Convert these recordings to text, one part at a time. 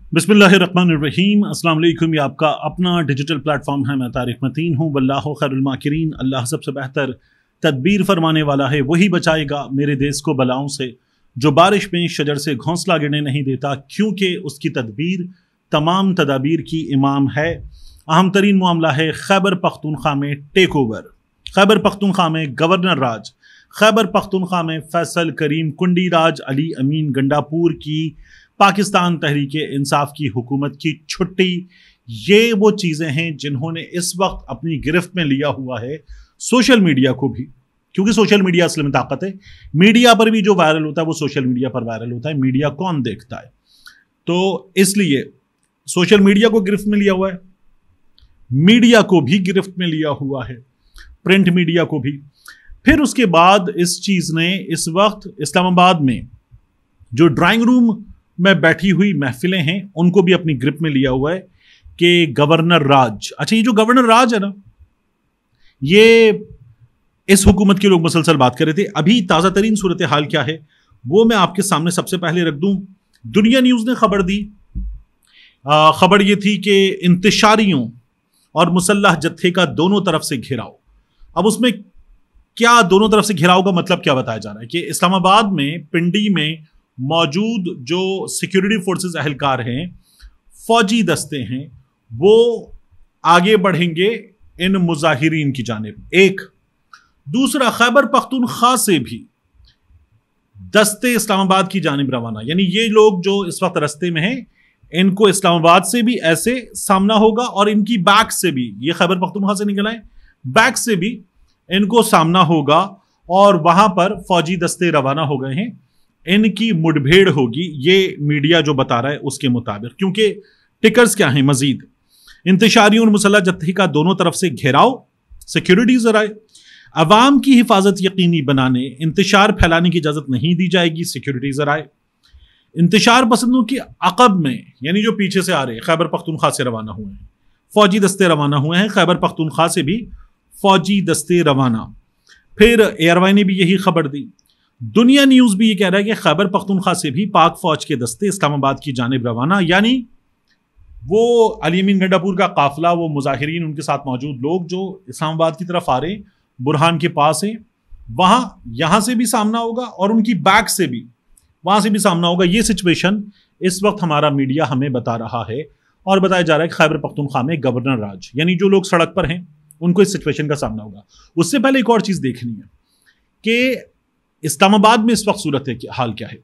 बिस्मिल्लाहिर्रहमानिर्रहीम। अस्सलाम वालेकुम। ये आपका अपना डिजिटल प्लेटफॉर्म है। मैं तारिक मतीन हूँ। वल्लाहु खैरुल माकिरीन। अल्लाह सबसे बेहतर तदबीर फरमाने वाला है, वही बचाएगा मेरे देश को बलाओं से। जो बारिश में शजर से घोंसला गिरने नहीं देता, क्योंकि उसकी तदबीर तमाम तदाबीर की इमाम है। अहम तरीन मामला है खैबर पख्तूनख्वा में टेक ओवर। खैबर पख्तूनख्वा में गवर्नर राज, खैबर पख्तूनख्वा में फैसल करीम कुंडी राज, अली अमीन गंडापुर की पाकिस्तान तहरीके इंसाफ की हुकूमत की छुट्टी, ये वो चीज़ें हैं जिन्होंने इस वक्त अपनी गिरफ्त में लिया हुआ है सोशल मीडिया को भी, क्योंकि सोशल मीडिया असल में ताकत है। मीडिया पर भी जो वायरल होता है वो सोशल मीडिया पर वायरल होता है। मीडिया कौन देखता है, तो इसलिए सोशल मीडिया को गिरफ्त में लिया हुआ है, मीडिया को भी गिरफ्त में लिया हुआ है, प्रिंट मीडिया को भी। फिर उसके बाद इस चीज़ ने इस वक्त इस्लामाबाद में जो ड्राइंग रूम में बैठी हुई महफिलें हैं उनको भी अपनी ग्रिप में लिया हुआ है कि गवर्नर राज। अच्छा, ये जो गवर्नर राज है ना, ये इस हुकूमत के लोग मुसलसल बात कर रहे थे। अभी ताज़ा तरीन सूरत हाल क्या है वो मैं आपके सामने सबसे पहले रख दूं। दुनिया न्यूज़ ने खबर दी। खबर ये थी कि इंतशारियों और मुसल्लह जत्थे का दोनों तरफ से घिराव। अब उसमें क्या दोनों तरफ से घिराव का मतलब क्या बताया जा रहा है कि इस्लामाबाद में पिंडी में मौजूद जो सिक्योरिटी फोर्सेस अहलकार हैं, फौजी दस्ते हैं, वो आगे बढ़ेंगे इन मुजाहिरीन की जानिब। एक दूसरा, खैबर पख्तूनख्वा से भी दस्ते इस्लामाबाद की जानिब रवाना, यानी ये लोग जो इस वक्त रस्ते में हैं इनको इस्लामाबाद से भी ऐसे सामना होगा और इनकी बैक से भी, ये खैबर पख्तूनख्वा से निकल आए, बैक से भी इनको सामना होगा और वहां पर फौजी दस्ते रवाना हो गए हैं। इनकी मुठभेड़ होगी, ये मीडिया जो बता रहा है उसके मुताबिक। क्योंकि टिकर्स क्या हैं, मजीद इंतशारियों और मुसल्लह जत्थे का दोनों तरफ से घेराव, सिक्योरिटी जराए, अवाम की हिफाजत यकीनी बनाने, इंतशार फैलाने की इजाजत नहीं दी जाएगी, सिक्योरिटी जराए। इंतशार पसंदों की अकब में, यानी जो पीछे से आ रहे खैबर पख्तूनख्वा से रवाना हुए हैं, फौजी दस्ते रवाना हुए हैं, खैबर पख्तूनख्वा से भी फौजी दस्ते रवाना। फिर एयरवाई ने भी यही खबर दी। दुनिया न्यूज़ भी ये कह रहा है कि खैबर पख्तूनख्वा से भी पाक फौज के दस्ते इस्लामाबाद की जानिब रवाना, यानी वो अली अमीन गंडापुर का काफिला, वो मुजाहिरीन, उनके साथ मौजूद लोग जो इस्लामाबाद की तरफ आ रहे हैं, बुरहान के पास हैं, वहाँ यहाँ से भी सामना होगा और उनकी बैक से भी, वहाँ से भी सामना होगा। ये सिचुएशन इस वक्त हमारा मीडिया हमें बता रहा है और बताया जा रहा है कि खैबर पख्तूनख्वा में गवर्नर राज, यानी जो लोग सड़क पर हैं उनको इस सिचुएशन का सामना होगा। उससे पहले एक और चीज़ देखनी है कि इस्लामाबाद में इस वक्त सूरत हाल क्या है।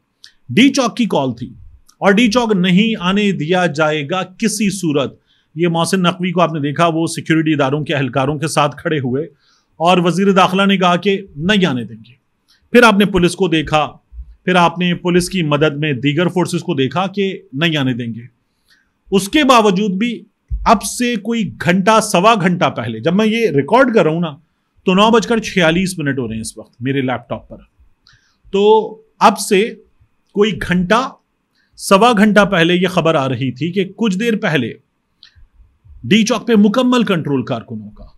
डी चौक की कॉल थी और डी चौक नहीं आने दिया जाएगा किसी सूरत। ये मोहसिन नकवी को आपने देखा, वो सिक्योरिटी इदारों के अहलकारों के साथ खड़े हुए और वजीर दाखिला ने कहा कि नहीं आने देंगे। फिर आपने पुलिस को देखा, फिर आपने पुलिस की मदद में दीगर फोर्सेस को देखा कि नहीं आने देंगे। उसके बावजूद भी अब से कोई घंटा सवा घंटा पहले, जब मैं ये रिकॉर्ड कर रहा हूं ना, तो 9:46 हो रहे हैं इस वक्त मेरे लैपटॉप पर। तो अब से कोई घंटा सवा घंटा पहले यह खबर आ रही थी कि कुछ देर पहले डी चौक पे मुकम्मल कंट्रोल कारकुनों का,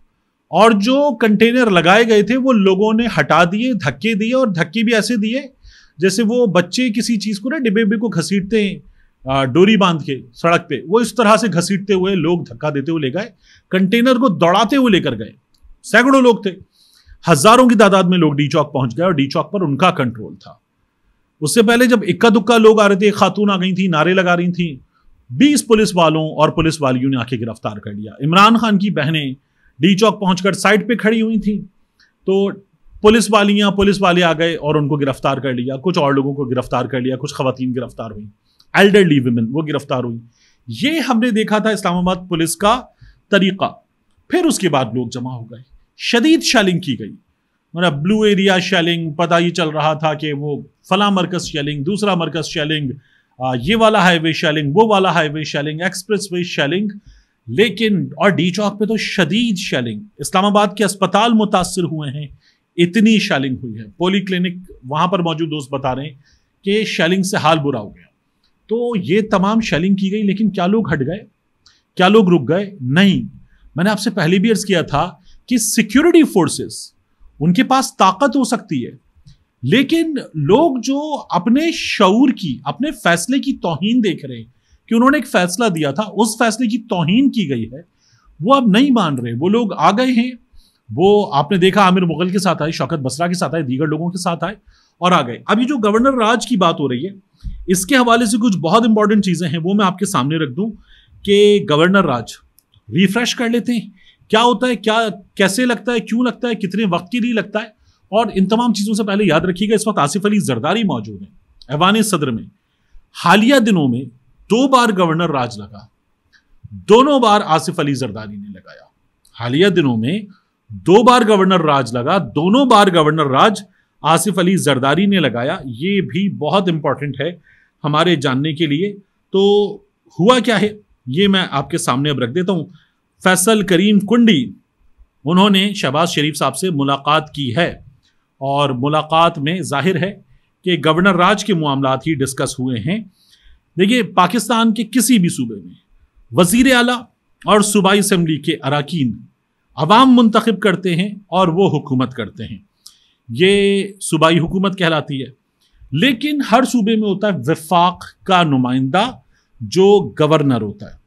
और जो कंटेनर लगाए गए थे वो लोगों ने हटा दिए, धक्के दिए, और धक्के भी ऐसे दिए जैसे वो बच्चे किसी चीज को ना डिब्बे को घसीटते हैं डोरी बांध के सड़क पे, वो इस तरह से घसीटते हुए लोग धक्का देते हुए ले गए, कंटेनर को दौड़ाते हुए लेकर गए। सैकड़ों लोग थे, हजारों की तादाद में लोग डी चौक पहुंच गए और डी चौक पर उनका कंट्रोल था। उससे पहले जब इक्का दुक्का लोग आ रहे थे, खातून आ गई थी, नारे लगा रही थी, 20 पुलिस वालों और पुलिस वालियों ने आके गिरफ्तार कर लिया। इमरान खान की बहनें डी चौक पहुंचकर साइड पे खड़ी हुई थी, तो पुलिस वाले आ गए और उनको गिरफ्तार कर लिया। कुछ और लोगों को गिरफ्तार कर लिया, कुछ खवातीन गिरफ्तार हुई, एल्डरली वुमेन वो गिरफ्तार हुई। ये हमने देखा था इस्लामाबाद पुलिस का तरीका। फिर उसके बाद लोग जमा हो गए, शदीद शेलिंग की गई, मतलब ब्लू एरिया शेलिंग, पता ही चल रहा था कि वो फला मरकज शेलिंग, दूसरा मरकज शेलिंग, ये वाला हाईवे शेलिंग, वो वाला highway shelling, express way shelling. लेकिन और डी चौक पे तो शदीद शेलिंग, इस्लामाबाद के अस्पताल मुतासर हुए हैं, इतनी शेलिंग हुई है। पोली क्लिनिक वहां पर मौजूद दोस्त बता रहे हैं कि शेलिंग से हाल बुरा हो गया। तो ये तमाम शेलिंग की गई, लेकिन क्या लोग हट गए, क्या लोग रुक गए? नहीं। मैंने आपसे पहले भी अर्ज किया था कि सिक्योरिटी फोर्सेस, उनके पास ताकत हो सकती है, लेकिन लोग जो अपने शऊर की, अपने फैसले की तौहीन देख रहे हैं, कि उन्होंने एक फैसला दिया था, उस फैसले की तौहीन की गई है, वो अब नहीं मान रहे। वो लोग आ गए हैं, वो आपने देखा आमिर मुगल के साथ आए, शौकत बसरा के साथ आए, दीगर लोगों के साथ आए और आ गए। अब ये जो गवर्नर राज की बात हो रही है, इसके हवाले से कुछ बहुत इंपॉर्टेंट चीजें हैं, वो मैं आपके सामने रख दूं कि गवर्नर राज रिफ्रेश कर लेते हैं, क्या होता है, क्या कैसे लगता है, क्यों लगता है, कितने वक्त के लिए लगता है। और इन तमाम चीजों से पहले याद रखिएगा, इस वक्त आसिफ अली जरदारी मौजूद हैं ऐवान सदर में। हालिया दिनों में 2 बार गवर्नर राज लगा, दोनों बार आसिफ अली जरदारी ने लगाया। हालिया दिनों में 2 बार गवर्नर राज लगा, दोनों बार गवर्नर राज आसिफ अली जरदारी ने लगाया। ये भी बहुत इंपॉर्टेंट है हमारे जानने के लिए। तो हुआ क्या है ये मैं आपके सामने अब रख देता हूं। फैसल करीम कुंडी, उन्होंने शहबाज शरीफ साहब से मुलाकात की है और मुलाकात में जाहिर है कि गवर्नर राज के मामलात ही डिस्कस हुए हैं। देखिए, पाकिस्तान के किसी भी सूबे में वजीर आला और सूबाई असम्बली के अराकीन अवाम मुंतखब करते हैं और वो हुकूमत करते हैं, ये सूबाई हुकूमत कहलाती है। लेकिन हर सूबे में होता है वफाक का नुमाइंदा जो गवर्नर होता है।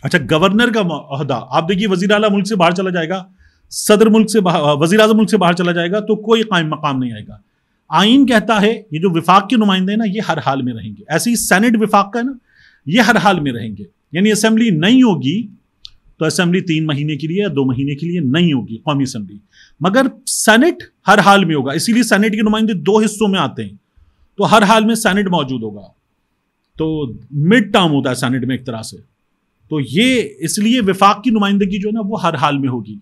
अच्छा, गवर्नर का ओहदा आप देखिए, वजीर आला मुल्क से बाहर चला जाएगा, सदर मुल्क से वजीर आज़म मुल्क से बाहर चला जाएगा तो कोई कायम मकाम नहीं आएगा। आइन कहता है ये जो विफाक के नुमाइंदे हैं ना, ये हर हाल में रहेंगे। ऐसे ही सेनेट विफाक का है ना, ये हर हाल में रहेंगे। यानी असेंबली नहीं होगी तो असेंबली 3 महीने के लिए या 2 महीने के लिए नहीं होगी कौमी असेंबली, मगर सेनेट हर हाल में होगा। इसीलिए सेनेट के नुमाइंदे 2 हिस्सों में आते हैं, तो हर हाल में सेनेट मौजूद होगा। तो मिड टर्म होता है सेनेट में एक तरह से। तो ये इसलिए विफाक की नुमाइंदगी जो है ना वो हर हाल में होगी।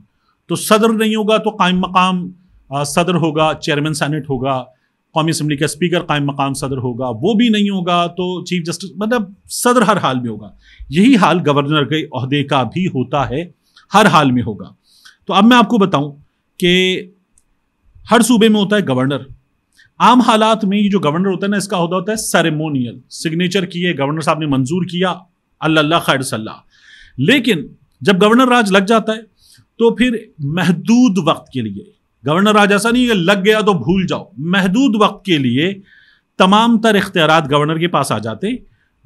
तो सदर नहीं होगा तो कायम मकाम सदर होगा, चेयरमैन सेनेट होगा, कौमी असेंबली का स्पीकर कायम मकाम सदर होगा, वो भी नहीं होगा तो चीफ जस्टिस, मतलब सदर हर हाल में होगा। यही हाल गवर्नर के ओहदे का भी होता है, हर हाल में होगा। तो अब मैं आपको बताऊं कि हर सूबे में होता है गवर्नर। आम हालात में ये जो गवर्नर होता है ना, इसका ओहदा होता है सेरेमोनियल। सिग्नेचर किए, गवर्नर साहब ने मंजूर किया, अल्लाह खैर सल्ला। लेकिन जब गवर्नर राज लग जाता है तो फिर महदूद वक्त के लिए, गवर्नर राज ऐसा नहीं है लग गया तो भूल जाओ, महदूद वक्त के लिए तमाम तर इख्तियारात गवर्नर के पास आ जाते,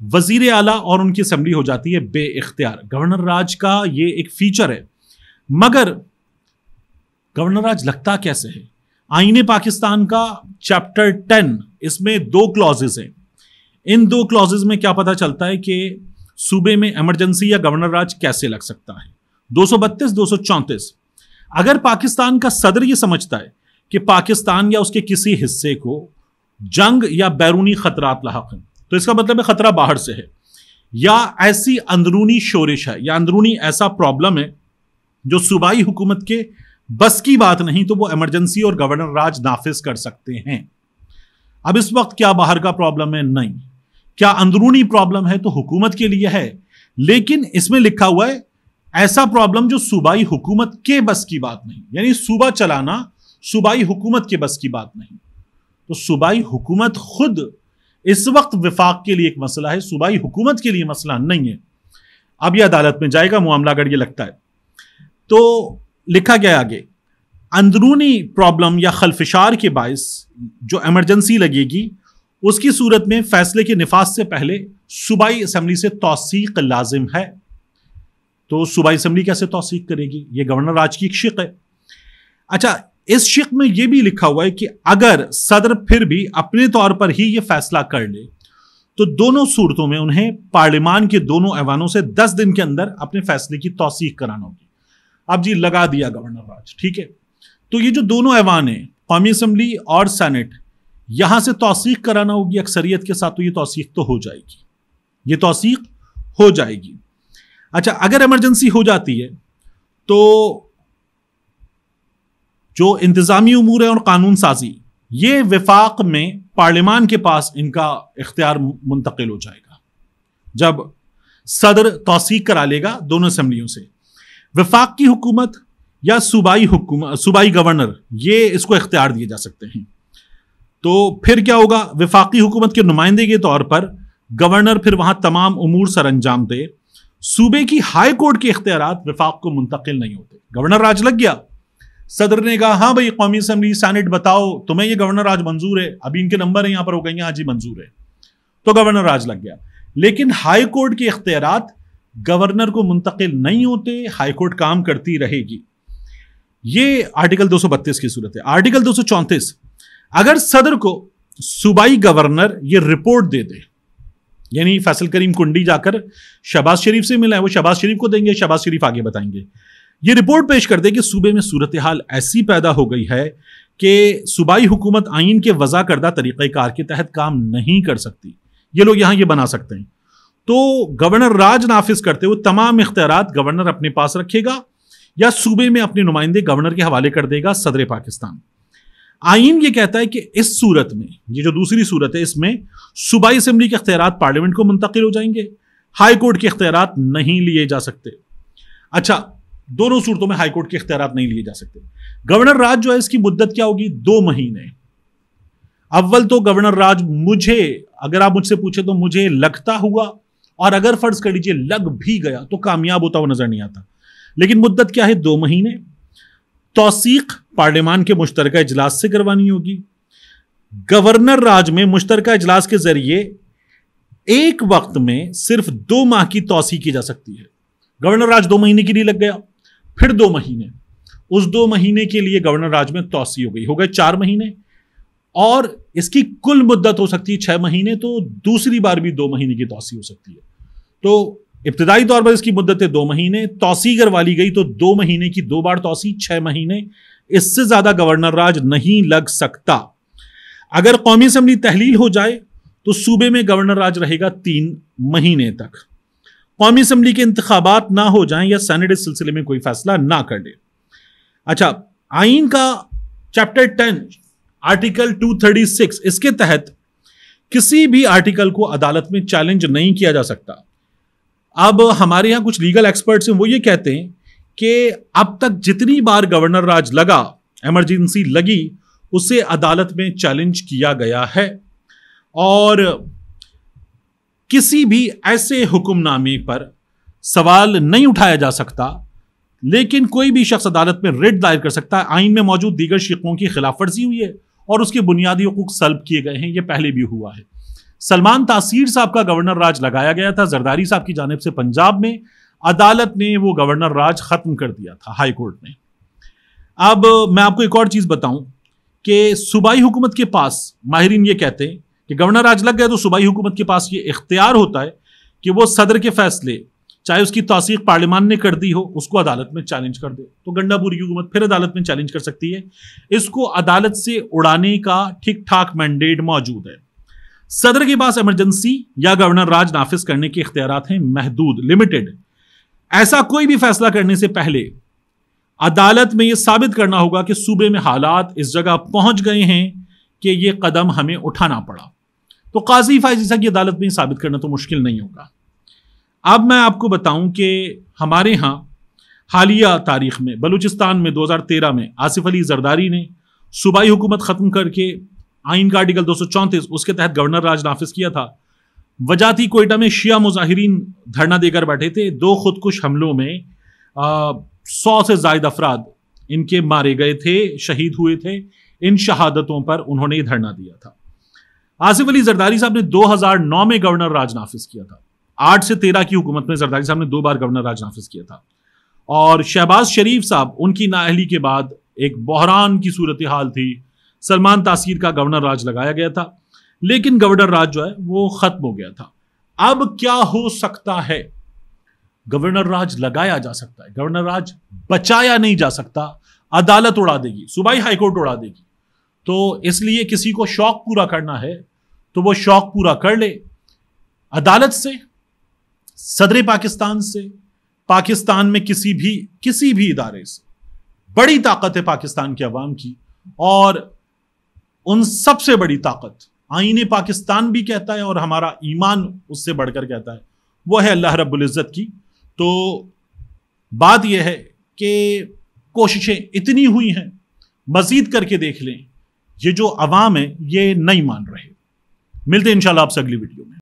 वजीर आला और उनकी असेंबली हो जाती है बे इख्तियार। गवर्नर राज का ये एक फीचर है। मगर गवर्नर राज लगता कैसे है? आईने पाकिस्तान का चैप्टर 10, इसमें 2 क्लॉजेज हैं। इन 2 क्लॉजेज में क्या पता चलता है कि सूबे में इमरजेंसी या गवर्नर राज कैसे लग सकता है। 232, 234। अगर पाकिस्तान का सदर यह समझता है कि पाकिस्तान या उसके किसी हिस्से को जंग या बैरूनी खतरात लाहक हैं, तो इसका मतलब है खतरा बाहर से है, या ऐसी अंदरूनी शोरिश है, या अंदरूनी ऐसा प्रॉब्लम है जो सूबाई हुकूमत के बस की बात नहीं, तो वो इमरजेंसी और गवर्नर राज नाफिज कर सकते हैं। अब इस वक्त क्या बाहर का प्रॉब्लम है? नहीं। क्या अंदरूनी प्रॉब्लम है? तो हुकूमत के लिए है, लेकिन इसमें लिखा हुआ है ऐसा प्रॉब्लम जो सूबाई हुकूमत के बस की बात नहीं, यानी सूबा चलाना सूबाई हुकूमत के बस की बात नहीं। तो सूबाई हुकूमत खुद इस वक्त विफाक के लिए एक मसला है, सूबाई हुकूमत के लिए मसला नहीं है। अब यह अदालत में जाएगा मामला अगर ये लगता है तो। लिखा गया आगे, अंदरूनी प्रॉब्लम या खलफिशार के बायस जो इमरजेंसी लगेगी, उसकी सूरत में फैसले के निफाज से पहले सूबाई असेंबली से तौसीक लाजिम है। तो सूबाई असेंबली कैसे तौसीक करेगी? ये गवर्नर राज की एक शिक है। अच्छा, इस शिक में यह भी लिखा हुआ है कि अगर सदर फिर भी अपने तौर पर ही यह फैसला कर ले तो दोनों सूरतों में उन्हें पार्लियामान के दोनों ऐवानों से 10 दिन के अंदर अपने फैसले की तौसीक कराना होगी। अब जी लगा दिया गवर्नर राज, ठीक है, तो ये जो दोनों ऐवान हैं, कौमी असेंबली और सेनेट, यहां से तौसीक कराना होगी अक्सरियत के साथ, तो ये तौसीक तो हो जाएगी, ये तौसीक हो जाएगी। अच्छा, अगर इमरजेंसी हो जाती है तो जो इंतजामी उमूर है और कानून साजी, ये विफाक में पार्लियामान के पास इनका इख्तियार मुंतकिल हो जाएगा जब सदर तौसीक करा लेगा दोनों असेंबलियों से। विफाक की हुकूमत या सूबाई गवर्नर, ये इसको इख्तियार दिए जा सकते हैं। तो फिर क्या होगा? विफाकी हुकूमत के नुमाइंदे के तौर पर गवर्नर फिर वहां तमाम उमूर सर अंजाम दे। सूबे की हाई कोर्ट के इख्तियारात विफाक को मुंतकिल नहीं होते। गवर्नर राज लग गया, सदर ने कहा हाँ भाई कौमी असेंबली सेनेट बताओ तुम्हें ये गवर्नर राज मंजूर है, अभी इनके नंबर है यहां पर, हो गए हाँ जी मंजूर है, तो गवर्नर राज लग गया। लेकिन हाई कोर्ट के इख्तियारात गवर्नर को मुंतकिल नहीं होते, हाई कोर्ट काम करती रहेगी। ये आर्टिकल 232 की सूरत है। आर्टिकल 234, अगर सदर को सूबाई गवर्नर ये रिपोर्ट दे दे, यानी फैसल करीम कुंडी जाकर शहबाज शरीफ से मिला है, वो शहबाज शरीफ को देंगे, शहबाज शरीफ आगे बताएंगे, ये रिपोर्ट पेश कर दे कि सूबे में सूरत हाल ऐसी पैदा हो गई है कि सूबाई हुकूमत आइन के वज़ा करदा तरीक़ेकार के तहत काम नहीं कर सकती, ये लोग यहां ये बना सकते हैं, तो गवर्नर राज नाफिज करते हुए तमाम इख्तियारात गवर्नर अपने पास रखेगा या सूबे में अपने नुमाइंदे गवर्नर के हवाले कर देगा सदर पाकिस्तान। आइन ये कहता है कि इस सूरत में, ये जो दूसरी सूरत है, इसमें सूबाई असेंबली के इख्तियारात पार्लियामेंट को मुंतकिल हो जाएंगे, हाई कोर्ट के इख्तियारात नहीं लिए जा सकते। अच्छा, दोनों सूरतों में हाई कोर्ट के इख्तियारात नहीं लिए जा सकते। गवर्नर राज जो है इसकी मुद्दत क्या होगी? 2 महीने। अव्वल तो गवर्नर राज, मुझे अगर आप मुझसे पूछे तो मुझे लगता हुआ, और अगर फर्ज कर लीजिए लग भी गया तो कामयाब होता हुआ नजर नहीं आता, लेकिन मुद्दत क्या है? 2 महीने। तौसीक पार्लियामान के मुश्तरका इजलास से करवानी होगी। गवर्नर राज में मुश्तरका इजलास के जरिए एक वक्त में सिर्फ 2 माह की तौसीक की जा सकती है। गवर्नर राज 2 महीने के लिए लग गया, फिर 2 महीने, उस 2 महीने के लिए गवर्नर राज में तौसी हो गए 4 महीने, और इसकी कुल मुद्दत हो सकती है 6 महीने, तो दूसरी बार भी 2 महीने की तौसी हो सकती है। तो इब्तिदाई तौर पर इसकी मुद्दत है 2 महीने, तौसी करवा ली गई तो 2 महीने की 2 बार तौसी, 6 महीने, इससे ज्यादा गवर्नर राज नहीं लग सकता। अगर कौमी असेंबली तहलील हो जाए तो सूबे में गवर्नर राज रहेगा 3 महीने तक। कौमी असेंबली के इंतखाबात ना हो जाएं या सेनेट इस सिलसिले में कोई फैसला ना कर ले। अच्छा, आइन का चैप्टर 10 आर्टिकल 236, इसके तहत किसी भी आर्टिकल को अदालत में चैलेंज नहीं किया जा सकता। अब हमारे यहां कुछ लीगल एक्सपर्ट्स हैं, वो ये कहते हैं कि अब तक जितनी बार गवर्नर राज लगा, इमरजेंसी लगी, उसे अदालत में चैलेंज किया गया है, और किसी भी ऐसे हुक्मनामे पर सवाल नहीं उठाया जा सकता, लेकिन कोई भी शख्स अदालत में रिट दायर कर सकता है। आइन में मौजूद दीगर शिकों की खिलाफ वर्जी हुई है और उसके बुनियादी हुकूक सल्ब किए गए हैं, यह पहले भी हुआ है। सलमान तासीर साहब का गवर्नर राज लगाया गया था जरदारी साहब की जानिब से पंजाब में, अदालत ने वो गवर्नर राज खत्म कर दिया था, हाई कोर्ट ने। अब मैं आपको एक और चीज बताऊं कि सूबाई हुकूमत के पास, माहिरीन ये कहते हैं कि गवर्नर राज लग गया तो सूबाई हुकूमत के पास ये इख्तियार होता है कि वो सदर के फैसले, चाहे उसकी तौसीक पार्लियामान ने कर दी हो, उसको अदालत में चैलेंज कर दे। तो गंडापुरी की हुकूमत फिर अदालत में चैलेंज कर सकती है। इसको अदालत से उड़ाने का ठीक ठाक मैंडेट मौजूद है। सदर के पास इमरजेंसी या गवर्नर राज नाफिज करने के इख्तियारात हैं महदूद, लिमिटेड। ऐसा कोई भी फैसला करने से पहले अदालत में यह साबित करना होगा कि सूबे में हालात इस जगह पहुंच गए हैं कि यह कदम हमें उठाना पड़ा। तो काजी फाइज ईसा की अदालत में साबित करना तो मुश्किल नहीं होगा। अब मैं आपको बताऊं कि हमारे यहां हालिया तारीख में बलूचिस्तान में 2013 में आसिफ अली जरदारी ने सूबाई हुकूमत खत्म करके आइन का आर्टिकल 234 उसके तहत गवर्नर राज नाफिज किया था। वजह थी कोयटा में शिया मुजाहिरीन धरना देकर बैठे थे। 2 खुदकुश हमलों में 100 से ज्यादा अफराद इनके मारे गए थे, शहीद हुए थे। इन शहादतों पर उन्होंने ये धरना दिया था। आसिफ अली जरदारी साहब ने 2009 में गवर्नर राज नाफिज किया था। 8 से 13 की हुकूमत में जरदारी साहब ने 2 बार गवर्नर राज नाफिज किया था। और शहबाज शरीफ साहब, उनकी नाअहली के बाद एक बहरान की सूरत हाल थी, सलमान तासीर का गवर्नर राज लगाया गया था, लेकिन गवर्नर राज जो है वो खत्म हो गया था। अब क्या हो सकता है? गवर्नर राज लगाया जा सकता है, गवर्नर राज बचाया नहीं जा सकता। अदालत उड़ा देगी, सूबाई हाईकोर्ट उड़ा देगी। तो इसलिए किसी को शौक पूरा करना है तो वो शौक पूरा कर ले, अदालत से, सदर पाकिस्तान से, पाकिस्तान में किसी भी इदारे से। बड़ी ताकत है पाकिस्तान की अवाम की, और उन सबसे बड़ी ताकत आईने पाकिस्तान भी कहता है और हमारा ईमान उससे बढ़कर कहता है, वो है अल्लाह रब्बुल इज्जत की। तो बात यह है कि कोशिशें इतनी हुई हैं, मजीद करके देख लें। ये जो अवाम है ये नहीं मान रहे। मिलते हैं इंशाल्लाह आपसे अगली वीडियो में।